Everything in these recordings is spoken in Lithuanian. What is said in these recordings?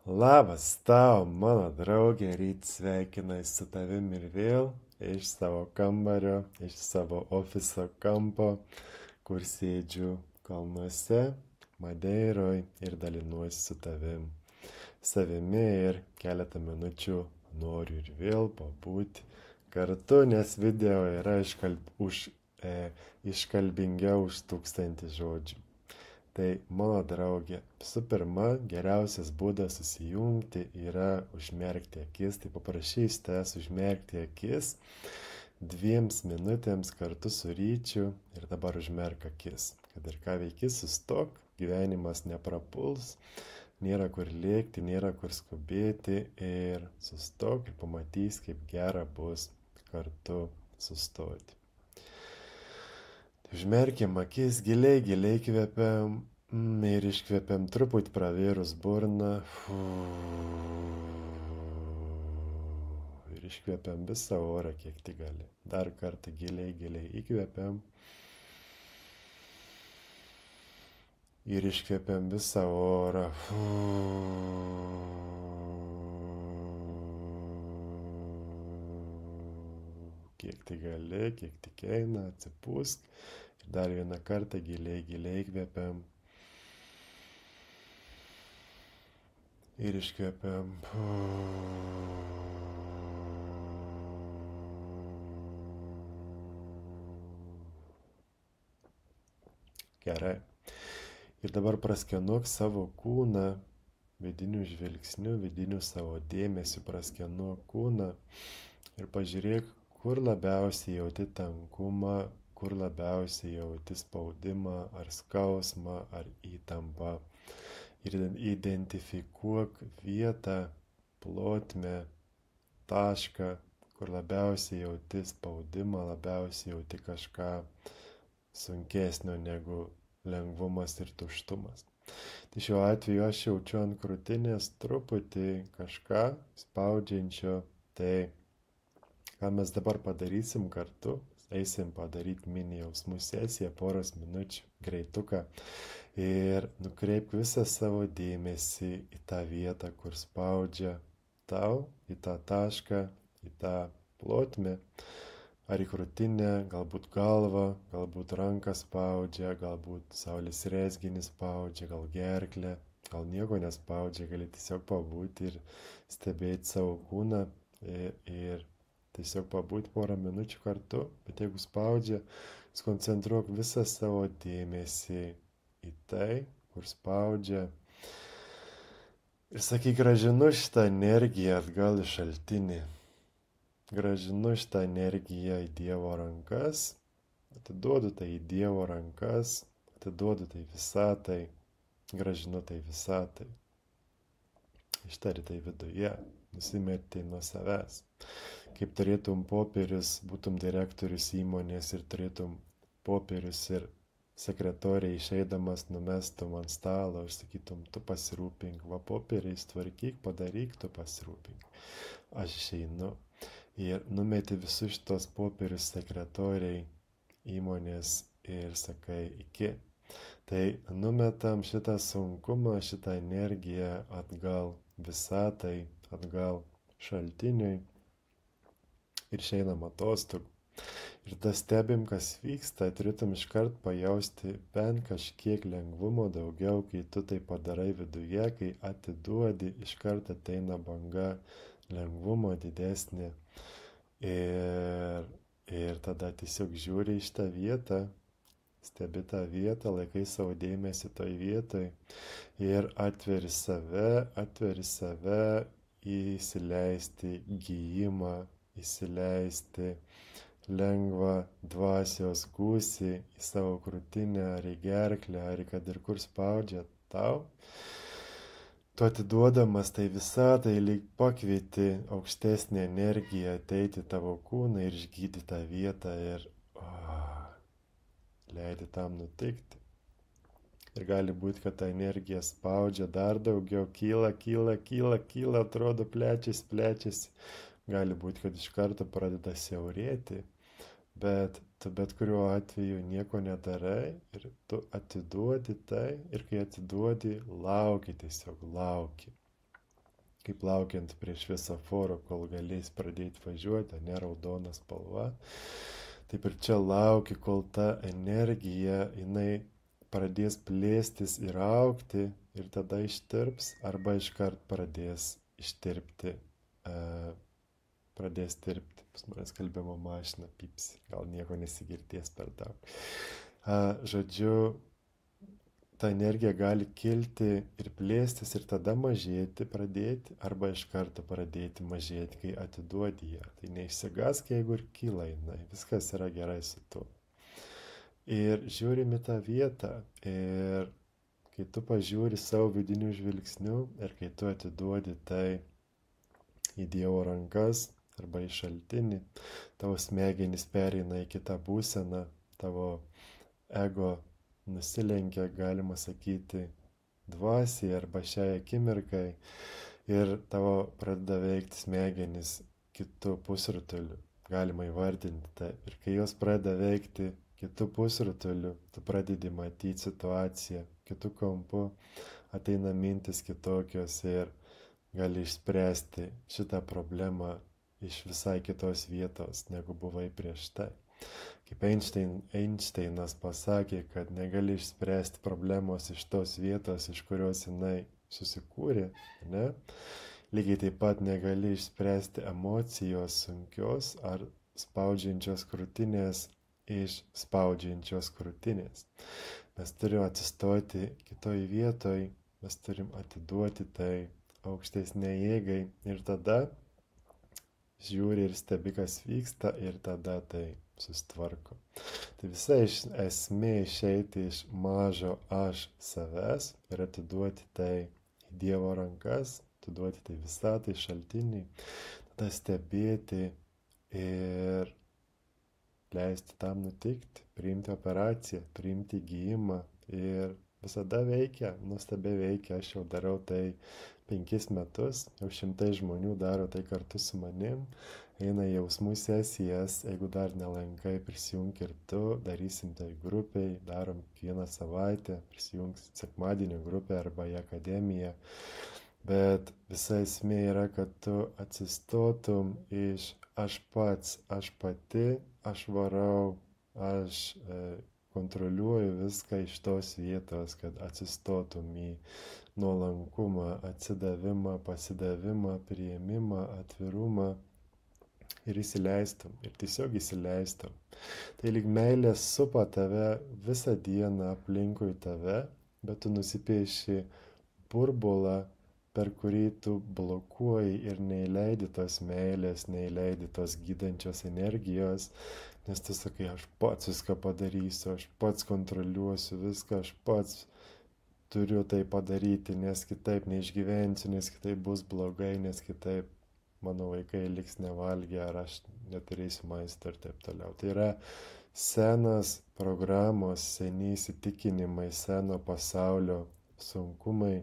Labas tau, mano draugė, ryt sveikinai su tavim ir vėl iš savo kambario, iš savo ofiso kampo, kur sėdžiu kalnuose, Madeiroj ir dalinuosi su tavim savimi ir keletą minučių noriu ir vėl pabūti kartu, nes video yra iškalbingiau už 1000 žodžių. Tai mano draugė, visų pirma, geriausias būdas susijungti yra užmerkti akis. Tai paprašysiu tavęs užmerkti akis 2 minutėms kartu su ryčiu ir dabar užmerk akis. Kad ir ką veiki, sustok, gyvenimas neprapuls, nėra kur lėkti, nėra kur skubėti ir sustok ir pamatys, kaip gera bus kartu sustoti. Užmerkiam akis, giliai kvepiam ir iškvepiam truputį pravėrus burną. Ir iškvepiam visą orą, kiek tik gali. Dar kartą giliai įkvepiam. Ir iškvepiam visą orą. Kiek tik gali, kiek tik eina, atsipūsk. Ir dar vieną kartą giliai įkvepiam. Ir iškvepiam. Gerai. Ir dabar praskenuok savo kūną vidiniu žvilgsniu, vidiniu savo dėmesiu, praskenuok kūną ir pažiūrėk, kur labiausiai jauti tankumą, kur labiausiai jauti spaudimą ar skausmą ar įtampą. Ir identifikuok vietą, plotmę, tašką, kur labiausiai jauti spaudimą, labiausiai jauti kažką sunkesnio negu lengvumas ir tuštumas. Tai šiuo atveju aš jaučiu ant krūtinės truputį kažką spaudžiančio. Tai ką mes dabar padarysim kartu, eisim padaryti mini jausmų sesiją, poros minučių, greituką. Ir nukreipk visą savo dėmesį į tą vietą, kur spaudžia tau, į tą tašką, į tą plotmę, ar į krūtinę, galbūt galvą, galbūt ranką spaudžia, galbūt saulės rezginį spaudžia, gal gerklę, gal nieko nespaudžia, gali tiesiog pabūti ir stebėti savo kūną ir tiesiog pabūti porą minučių kartu, bet jeigu spaudžia, skoncentruok visą savo dėmesį į tai, kur spaudžia. Ir sakyk, gražinu šitą energiją atgal į šaltinį. Gražinu šitą energiją į Dievo rankas. Atiduodu tai į Dievo rankas. Atiduodu tai visatai. Gražinu tai visatai. Ištari tai viduje. Nusimerti nuo savęs. Kaip turėtum popierius, būtum direktorius įmonės ir turėtum popierius ir sekretoriai išeidamas numestum ant stalo ir sakytum, tu pasirūpink, va popieriais tvarkyk, padaryk, tu pasirūpink. Aš išeinu ir numeti visus šitos popierius sekretoriai įmonės ir sakai iki. Tai numetam šitą sunkumą, šitą energiją atgal visatai, atgal šaltiniui ir išeinam atostogų. Ir tas stebim, kas vyksta, turėtum iškart pajausti bent kažkiek lengvumo daugiau, kai tu tai padarai viduje, kai atiduodi, iškart ateina banga lengvumo didesnė. Ir tada tiesiog žiūri į šitą vietą, stebi tą vietą, laikai savo dėmesį toj vietoj ir atveri save įsileisti gijimą, įsileisti lengvą dvasios gūsį į savo krūtinę ar į gerklę, ar kad ir kur spaudžia tau. Tu atiduodamas tai visatai lyg pakvieti aukštesnį energiją ateiti tavo kūną ir išgydyti tą vietą ir leidi tam nutikti. Ir gali būti, kad ta energija spaudžia dar daugiau, kyla, atrodo plečiasi. Gali būti, kad iš karto pradeda siaurėti, bet tu bet kuriuo atveju nieko nedarai ir tu atiduodi tai ir kai atiduodi, tiesiog lauki. kaip laukiant prie šviesoforo, kol galės pradėti važiuoti, ne raudona spalva. Taip ir čia lauki, kol ta energija, jinai pradės plėstis ir aukti ir tada ištirps, arba iškart pradės ištirpti, pradės tirpti. Pas mane skalbimo mašina pypsi, gal nieko nesigirdės per daug. Žodžiu, ta energija gali kilti ir plėstis ir tada mažėti pradėti, arba iš karto pradėti mažėti, kai atiduodi ją. Tai neišsigask, jeigu ir kyla jinai, viskas yra gerai su tuo. Ir žiūrime tą vietą ir kai tu pažiūri savo vidinių žvilgsnių ir kai tu atiduodi tai į Dievo rankas arba į šaltinį, tavo smegenys pereina į kitą būseną, tavo ego nusilenkia, galima sakyti, dvasiai arba šiai akimirkai ir tavo pradeda veikti smegenys kitų pusrutulių, galima įvardinti tai. Ir kai jos pradeda veikti kitų pusrutulių, tu pradedi matyti situaciją kitų kampų, ateina mintis kitokios ir gali išspręsti šitą problemą iš visai kitos vietos, negu buvai prieš tai. Kaip Einšteinas pasakė, kad negali išspręsti problemos iš tos vietos, iš kurios jinai susikūrė, ne? Lygiai taip pat negali išspręsti emocijos sunkios ar spaudžiančios krūtinės iš spaudžiančios krūtinės. Mes turim atsistoti kitoj vietoj, mes turim atiduoti tai aukštesnei jėgai ir tada žiūri ir stebi, kas vyksta ir tada tai susitvarko. Tai visa esmė išeiti iš mažo aš savęs ir atiduoti tai į Dievo rankas, atiduoti tai visatai šaltiniai, tada stebėti ir leisti tam nutikti, priimti operaciją, priimti gijimą ir visada veikia, nuostabiai veikia, aš jau darau tai 5 metus, jau 100 žmonių daro tai kartu su manim, eina jausmų sesijas, jeigu dar nelankai, prisijunk ir tu, darysim tai grupiai, darom kiekvieną savaitę, prisijungs sekmadienio grupę arba į akademiją, bet visa esmė yra, kad tu atsistotum iš aš pats, aš pati, aš varau, aš kontroliuoju viską iš tos vietos, kad atsistotum į nuolankumą, atsidavimą, pasidavimą, priėmimą, atvirumą ir įsileistum, ir tiesiog įsileistum. Tai lyg meilė supa tave visą dieną aplinkui tave, bet tu nusipieši burbulą, per kurį tu blokuoji ir neįleidi tos meilės, neįleidi tos gydančios energijos, nes tu sakai, aš pats viską padarysiu, aš pats kontroliuosiu viską, aš pats turiu tai padaryti, nes kitaip neišgyvensiu, nes kitaip bus blogai, nes kitaip mano vaikai liks nevalgę, ar aš neturėsiu maisto ir taip toliau. Tai yra senos programos, seni įsitikinimai, seno pasaulio sunkumai.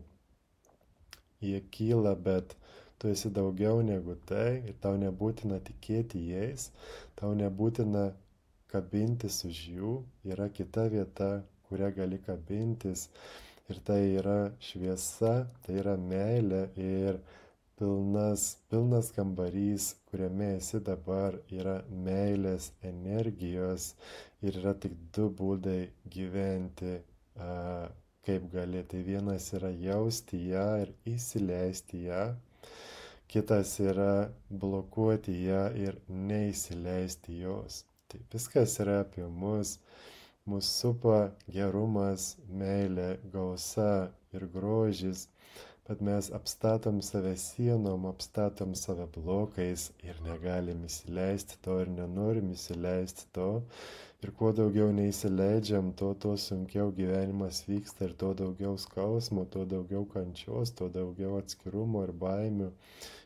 Jie kyla, bet tu esi daugiau negu tai ir tau nebūtina tikėti jais, tau nebūtina kabintis už jų, yra kita vieta, kurią gali kabintis ir tai yra šviesa, tai yra meilė ir pilnas kambarys, kuriame esi dabar, yra meilės energijos ir yra tik 2 būdai gyventi, kaip gali. Tai vienas yra jausti ją ir įsileisti ją, kitas yra blokuoti ją ir neįsileisti jos. Tai viskas yra apie mus, mus supa gerumas, meilė, gausa ir grožis, bet mes apstatom save sienom, apstatom save blokais ir negalim įsileisti to ir nenorim įsileisti to. Ir kuo daugiau neįsileidžiam, tuo sunkiau gyvenimas vyksta ir tuo daugiau skausmo, tuo daugiau kančios, tuo daugiau atskirumo ir baimių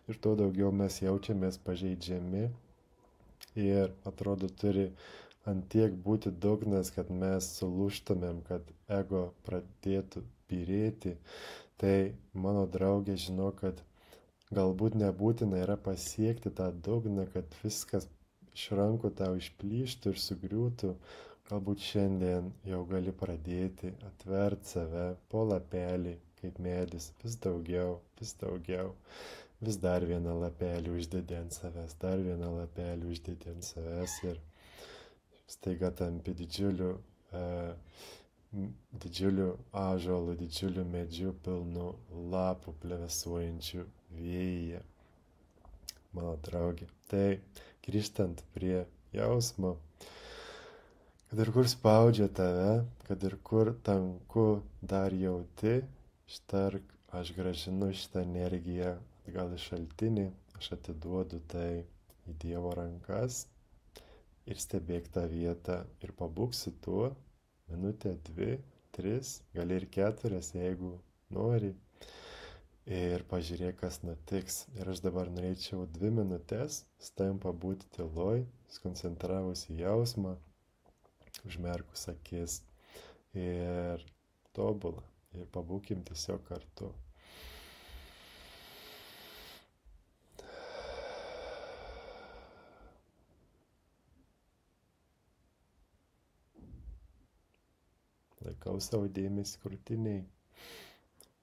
ir tuo daugiau mes jaučiamės pažeidžiami ir atrodo turi antiek būti dugnas, kad mes sulūžtumėm, kad ego pradėtų byrėti. Tai mano draugė žino, kad galbūt nebūtina yra pasiekti tą dugną, kad viskas iš rankų tau išplyštų ir sugriūtų, galbūt šiandien jau gali pradėti atverti save po lapelį, kaip medis, vis daugiau, vis dar vieną lapelį uždedi ant savęs, dar vieną lapelį uždedi ant savęs ir staiga tampi didžiuliu ąžuolu, didžiuliu medžiu pilnu lapų plevėsuojančių vėjyje. Mano draugė. Tai grįžtant prie jausmo, kad ir kur spaudžia tave, kad ir kur tanku dar jauti, ištark, aš grąžinu šitą energiją atgal į šaltinį, aš atiduodu tai į Dievo rankas ir stebėk tą vietą ir pabūk su tuo minutę, 2, 3, gali ir 4, jeigu nori. Ir pažiūrėk, kas nutiks. Ir aš dabar norėčiau 2 minutės su tavim pabūti tyloj, skoncentravus į jausmą, užmerkus akis ir tobulą. Ir pabūkim tiesiog kartu. Laikau savo dėmesį krūtiniai.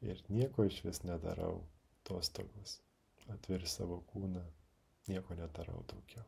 Ir nieko iš vis nedarau atostogos. Atveri savo kūną, nieko nedarau daugiau.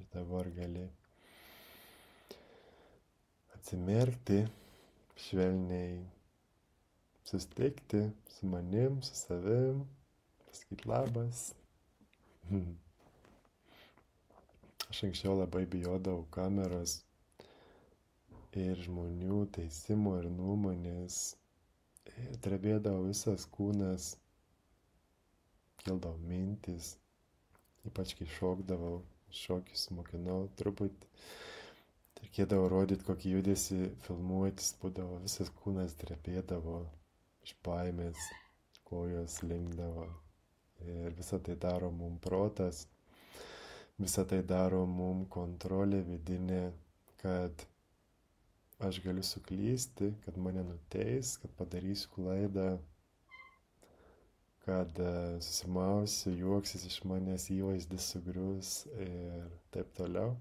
Ir dabar gali atsimerkti, švelniai susitikti su manim, su savim, pasakyti labas. Aš anksčiau labai bijodavau kameros ir žmonių teisimo ir nuomonės. Ir drebėdavo visas kūnas, kildavo mintis, ypač kai šokdavau, šokius mokinau truputį. Reikėdavo rodyti kokį judesį, filmuotis, būdavo visas kūnas drebėdavo iš baimės, kojos linkdavo. Ir visą tai daro mum protas, visą tai daro mum kontrolė vidinė, kad aš galiu suklysti, kad mane nuteis, kad padarysiu klaidą, kad susimausiu, juoksis iš manęs, įvaizdis sugrius ir taip toliau.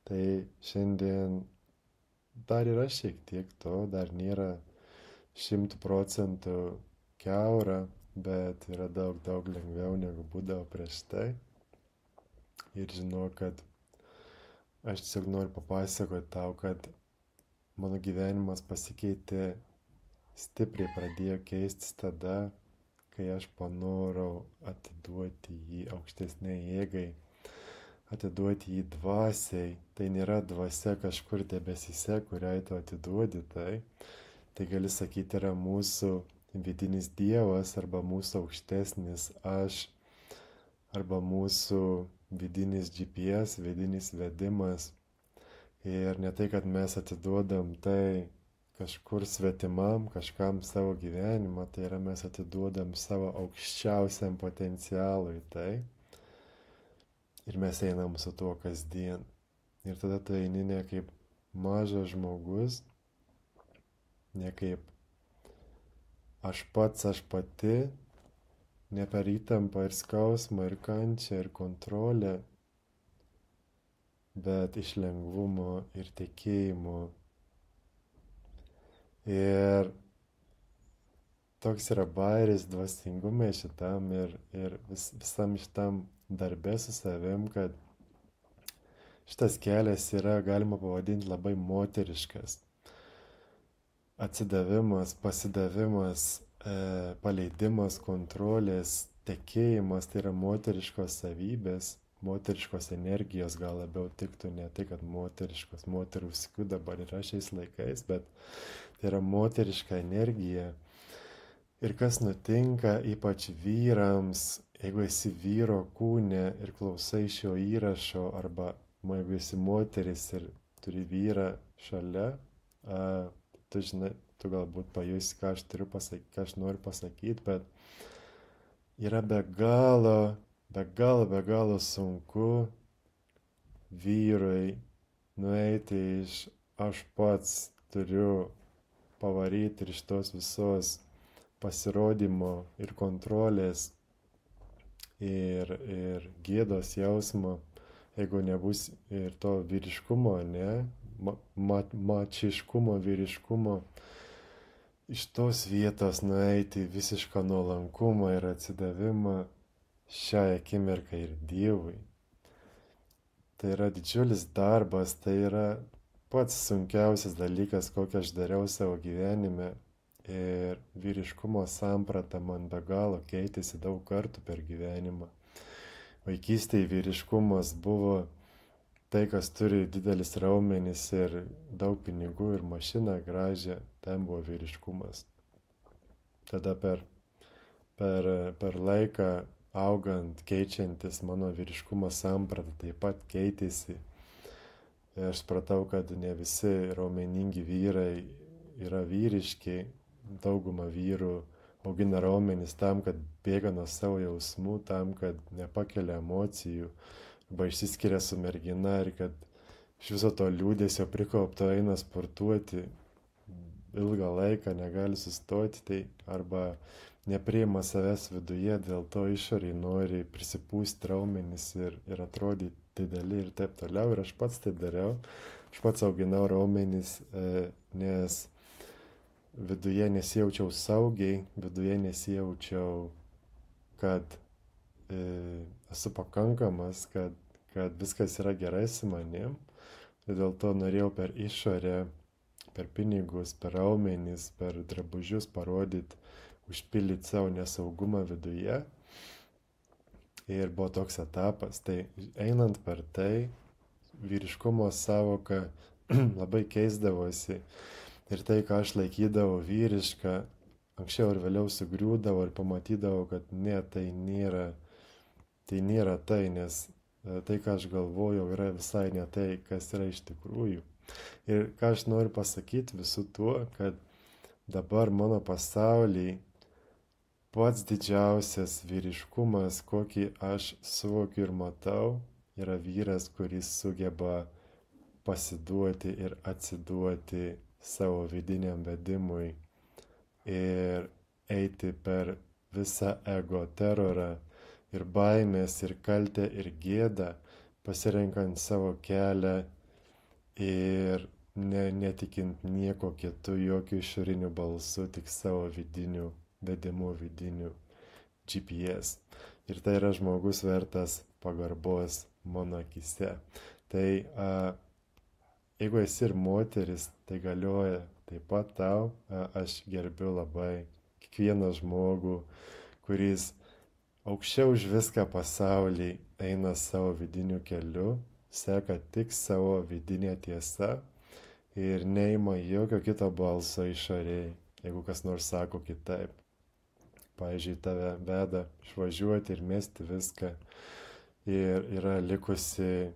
Tai šiandien dar yra šiek tiek to, dar nėra 100% kiaura, bet yra daug lengviau negu būdavo prieš tai. Ir žinau, kad aš tiesiog noriu papasakoti tau, kad mano gyvenimas pasikeitė, stipriai pradėjo keistis tada, kai aš panorau atiduoti jį aukštesniai jėgai, atiduoti jį dvasiai. Tai nėra dvasia kažkur debesyse, kuriai tu atiduodi tai. Tai gali sakyti, yra mūsų vidinis Dievas arba mūsų aukštesnis aš, arba mūsų vidinis GPS, vidinis vedimas. Ir ne tai, kad mes atiduodam tai kažkur svetimam, kažkam savo gyvenimą, tai yra mes atiduodam savo aukščiausiam potencialui tai. Ir mes einam su tuo kasdien. Ir tada tu eini ne kaip mažas žmogus, ne kaip aš pats, aš pati, ne per įtampą ir skausmą ir kančią ir kontrolę, bet iš lengvumo ir tikėjimo. Ir toks yra bairis dvasingume šitam ir visam šitam darbe su savim, kad šitas kelias yra, galima pavadinti, labai moteriškas. Atsidavimas, pasidavimas, paleidimas, kontrolės, tekėjimas, tai yra moteriškos savybės, moteriškos energijos gal labiau tiktų, ne tai, kad moteriškos, moterų visokių dabar yra šiais laikais, bet tai yra moteriška energija. Ir kas nutinka, ypač vyrams, jeigu esi vyro kūne ir klausai šio įrašo, arba jeigu esi moteris ir turi vyrą šalia, tu žinai, tu galbūt pajusi, ką aš noriu pasakyti, bet yra be galo sunku vyrui nueiti iš aš pats turiu pavaryti ir iš tos visos pasirodymo ir kontrolės ir gėdos jausmo, jeigu nebus ir to vyriškumo, ne, mačiškumo, vyriškumo, iš tos vietos nueiti visišką nuolankumą ir atsidavimą šią akimirką ir Dievui. Tai yra didžiulis darbas, tai yra pats sunkiausias dalykas, kokį aš dariau savo gyvenime. Ir vyriškumo samprata man be galo keitėsi daug kartų per gyvenimą. Vaikystėje vyriškumas buvo tai, kas turi didelis raumenis ir daug pinigų ir mašiną gražią, ten buvo vyriškumas. Tada per laiką augant, keičiantis, mano vyriškumo samprata taip pat keitėsi. Ir aš supratau, kad ne visi raumeningi vyrai yra vyriški. Dauguma vyrų augina raumenis tam, kad bėga nuo savo jausmų, tam, kad nepakelia emocijų, arba išsiskiria su mergina ir kad iš viso to liūdėsio prikaupto eina sportuoti ilgą laiką, negali sustoti, tai arba nepriima savęs viduje, dėl to išoriai nori prisipūsti raumenis ir atrodyti dideli ir taip toliau. Ir aš pats tai dariau, aš pats auginau raumenis, nes viduje nesijaučiau saugiai, viduje nesijaučiau, kad esu pakankamas, kad viskas yra gerai su manim. Ir dėl to norėjau per išorę, per pinigus, per raumenis, per drabužius parodyti, užpildyti savo nesaugumą viduje. Ir buvo toks etapas. Tai einant per tai, vyriškumo savoka labai keisdavosi. Ir tai, ką aš laikydavau vyrišką, anksčiau ir vėliau sugriūdavo ir pamatydavau, kad ne, tai nėra tai, nes tai, ką aš galvojau, yra visai ne tai, kas yra iš tikrųjų. Ir ką aš noriu pasakyti visų tuo, kad dabar mano pasaulyje pats didžiausias vyriškumas, kokį aš suvokiu ir matau, yra vyras, kuris sugeba pasiduoti ir atsiduoti savo vidiniam vedimui ir eiti per visą ego terorą ir baimės ir kaltę ir gėdą, pasirenkant savo kelią ir netikint nieko kitų, jokių išorinių balsų, tik savo vidinių vedimų, vidinių GPS. Ir tai yra žmogus vertas pagarbos mano akise. Tai jeigu esi ir moteris, tai galioja taip pat tau. Aš gerbiu labai kiekvieną žmogų, kuris aukščiau už viską pasaulį eina savo vidiniu keliu, seka tik savo vidinę tiesą ir neima jokio kito balso išorėj, jeigu kas nors sako kitaip. Pavyzdžiui, tave veda išvažiuoti ir mesti viską ir yra likusi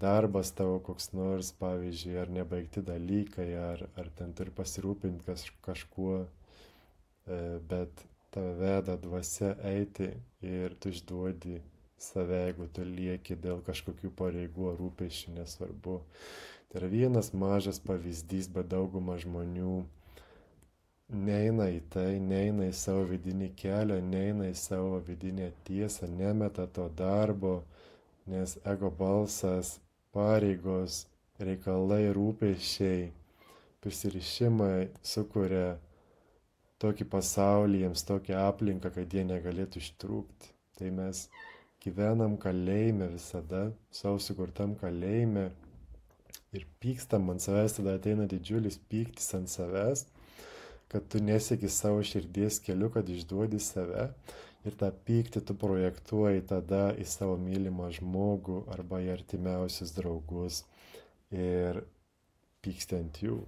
darbas tavo koks nors, pavyzdžiui, ar nebaigti dalykai, ar ten turi pasirūpinti kažkuo, bet tave veda dvasia eiti ir tu išduodi save, jeigu tu lieki dėl kažkokių pareigų ar rūpesčių, nesvarbu. Tai yra vienas mažas pavyzdys, bet dauguma žmonių neina į tai, neina į savo vidinį kelią, neina į savo vidinę tiesą, nemeta to darbo, nes ego balsas, pareigos, reikalai, rūpesčiai, prisirišimai sukuria tokį pasaulį, jiems tokią aplinką, kad jie negalėtų ištrūkti. Tai mes gyvenam kalėjime visada, savo sukurtam kalėjime ir pykstam ant savęs, tada ateina didžiulis pyktis ant savęs, kad tu nesieki savo širdies keliu, kad išduodi save ir tą pyktį tu projektuoji tada į savo mylimą žmogų arba į artimiausius draugus ir pyksti ant jų,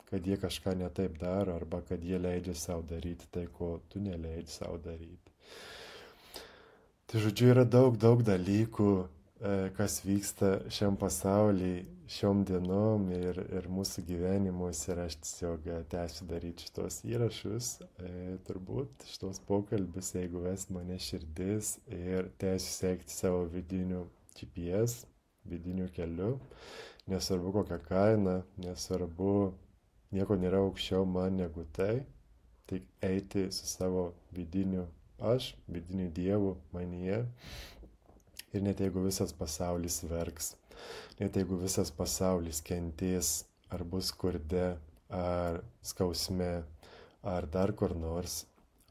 kad jie kažką ne taip daro arba kad jie leidžia savo daryti tai, ko tu neleidži savo daryti. Tai žodžiu, yra daug dalykų, kas vyksta šiam pasaulyje, šiom dienom ir mūsų gyvenimus ir aš tiesiog tęsiu daryti šitos įrašus, turbūt šitos pokalbius, jeigu ves mane širdis ir tęsiu sekti savo vidiniu GPS, vidiniu keliu, nesvarbu kokią kainą, nesvarbu, nieko nėra aukščiau man negu tai, tik eiti su savo vidiniu aš, vidiniu Dievu manyje. Ir net jeigu visas pasaulis verks, net jeigu visas pasaulis kentės, ar bus skurde, ar skausme, ar dar kur nors,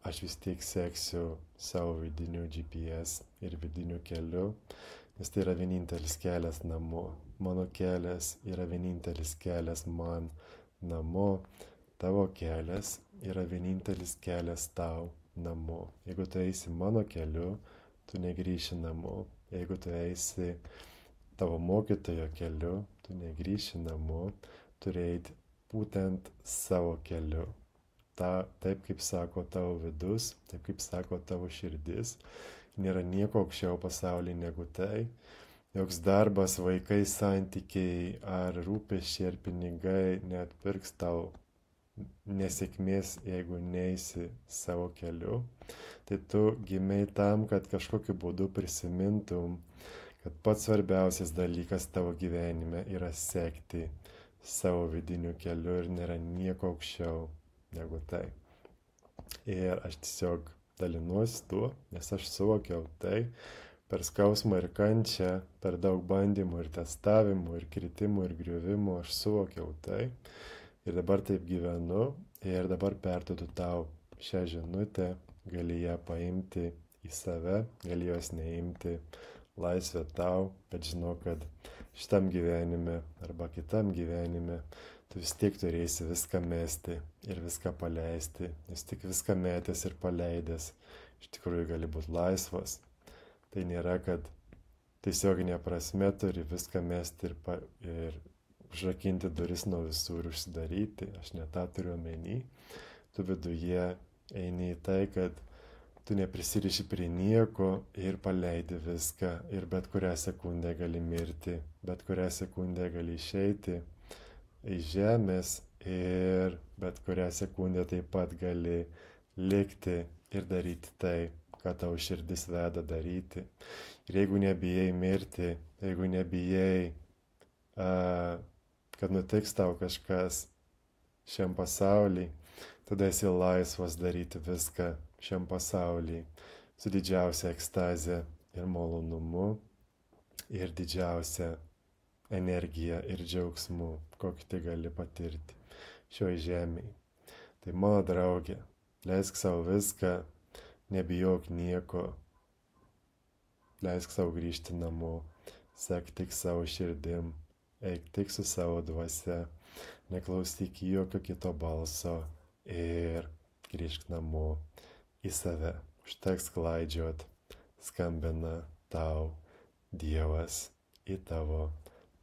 aš vis tiek seksiu savo vidiniu GPS ir vidiniu keliu, nes tai yra vienintelis kelias namo. Mano kelias yra vienintelis kelias man namo, tavo kelias yra vienintelis kelias tau namo. Jeigu tu eisi mano keliu, tu negrįši namo. Jeigu tu eisi tavo mokytojo keliu, tu negrįši namo, turi eiti būtent savo keliu. Taip kaip sako tavo vidus, taip kaip sako tavo širdis, nėra nieko aukščiau pasaulyje negu tai. Joks darbas, vaikai, santykiai ar rūpesčiai ar pinigai neatpirks tau nesėkmės, jeigu neisi savo keliu. Tai tu gimei tam, kad kažkokiu būdu prisimintum, kad pats svarbiausias dalykas tavo gyvenime yra sekti savo vidiniu keliu ir nėra nieko aukščiau negu tai. Ir aš tiesiog dalinuosi tuo, nes aš suvokiau tai per skausmą ir kančią, per daug bandymų ir testavimų ir kritimų ir griuvimų, aš suvokiau tai. Ir dabar taip gyvenu ir dabar perduodu tau šią žinutę, gali ją paimti į save, gali jos neimti, laisvė tau, bet žinau, kad šitam gyvenime arba kitam gyvenime tu vis tiek turėsi viską mesti ir viską paleisti, nes tik viską metęs ir paleidęs iš tikrųjų gali būti laisvas. Tai nėra, kad tiesioginė prasme turi viską mesti ir užrakinti duris nuo visų ir užsidaryti, aš ne tą turiu omeny. Tu viduje eini į tai, kad tu neprisiriši prie nieko ir paleidi viską ir bet kurią sekundę gali mirti, bet kurią sekundę gali išeiti iš žemės ir bet kurią sekundę taip pat gali likti ir daryti tai, ką tau širdis veda daryti. Ir jeigu nebijai mirti, jeigu nebijai, kad nutiks tau kažkas šiam pasauliui, tada esi laisvas daryti viską šiam pasauliui su didžiausia ekstaze ir malonumu ir didžiausia energija ir džiaugsmu, kokį tai gali patirti šioj žemėje. Tai mano draugė, leisk savo viską, nebijok nieko, leisk savo grįžti namo, sek tik savo širdim, eik tik su savo dvasia, neklausyk jokio kito balso ir grįžk namo į save. Užteks klaidžiot, skambina tau Dievas į tavo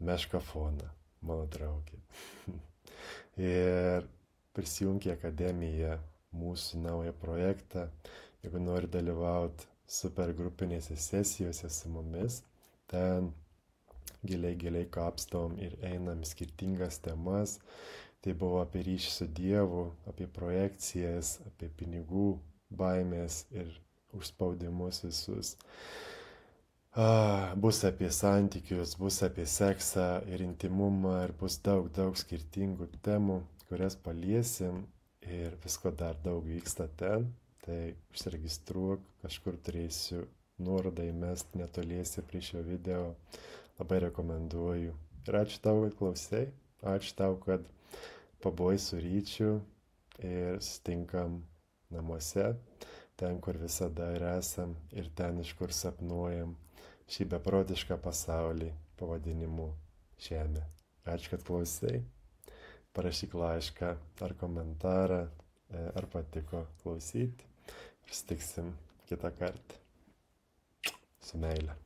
meškafoną, mano draugė. Ir prisijunk į akademiją, mūsų naują projektą. Jeigu nori dalyvauti supergrupinėse sesijose su mumis, ten giliai kapstom ir einam skirtingas temas. Tai buvo apie ryšį su Dievu, apie projekcijas, apie pinigų baimės ir užspaudimus visus. Bus apie santykius, bus apie seksą ir intimumą ir bus daug skirtingų temų, kurias paliesim ir visko dar daug vyksta ten. Tai užsiregistruok, kažkur turėsiu nuorodą įmest netoliese prie šio video. Labai rekomenduoju. Ir ačiū tau, kad klausai. Ačiū tau, kad pabuvai su Ryčiu ir sustinkam namuose. ten, kur visada ir esam, ir ten, iš kur sapnuojam šį beprotišką pasaulį pavadinimu Žemė. Ačiū, kad klausai. Parašyk laišką ar komentarą, ar patiko klausyti. Ir sutiksim kitą kartą. Su meile.